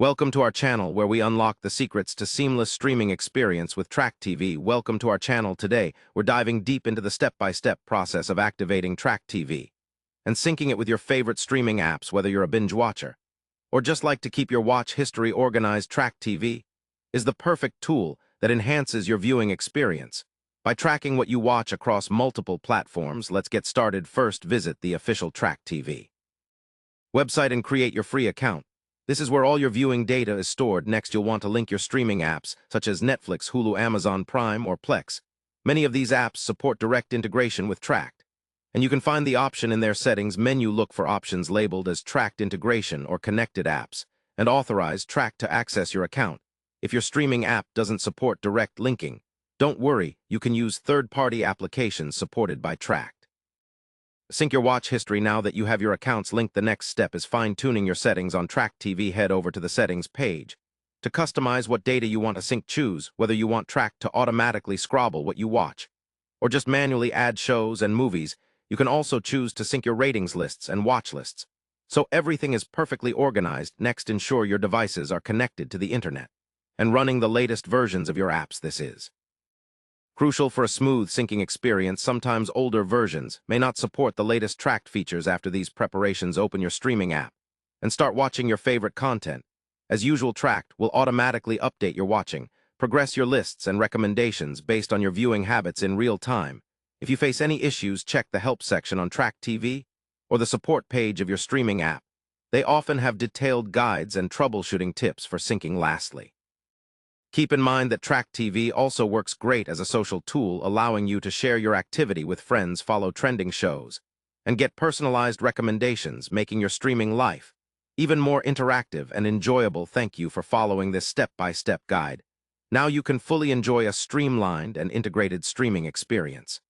Welcome to our channel where we unlock the secrets to seamless streaming experience with Track TV. Welcome to our channel. Today, we're diving deep into the step-by-step process of activating Track TV and syncing it with your favorite streaming apps, whether you're a binge watcher or just like to keep your watch history organized. Track TV is the perfect tool that enhances your viewing experience by tracking what you watch across multiple platforms. Let's get started. First, visit the official Track TV website and create your free account. This is where all your viewing data is stored. Next, you'll want to link your streaming apps, such as Netflix, Hulu, Amazon Prime, or Plex. Many of these apps support direct integration with Tracked, and you can find the option in their settings menu. Look for options labeled as Tracked Integration or Connected Apps, and authorize Tracked to access your account. If your streaming app doesn't support direct linking, don't worry, you can use third-party applications supported by Tracked. Sync your watch history now that you have your accounts linked. The next step is fine-tuning your settings on Track TV. Head over to the settings page. To customize what data you want to sync, choose whether you want Track to automatically scrobble what you watch, or just manually add shows and movies. You can also choose to sync your ratings lists and watch lists, so everything is perfectly organized. Next, ensure your devices are connected to the internet and running the latest versions of your apps. This is crucial for a smooth syncing experience. Sometimes older versions may not support the latest Tracked features. After these preparations, open your streaming app and start watching your favorite content. As usual, Tracked will automatically update your watching, progress your lists and recommendations based on your viewing habits in real time. If you face any issues, check the help section on Track TV or the support page of your streaming app. They often have detailed guides and troubleshooting tips for syncing. Lastly, keep in mind that Track TV also works great as a social tool, allowing you to share your activity with friends, follow trending shows, and get personalized recommendations, making your streaming life even more interactive and enjoyable. Thank you for following this step-by-step guide. Now you can fully enjoy a streamlined and integrated streaming experience.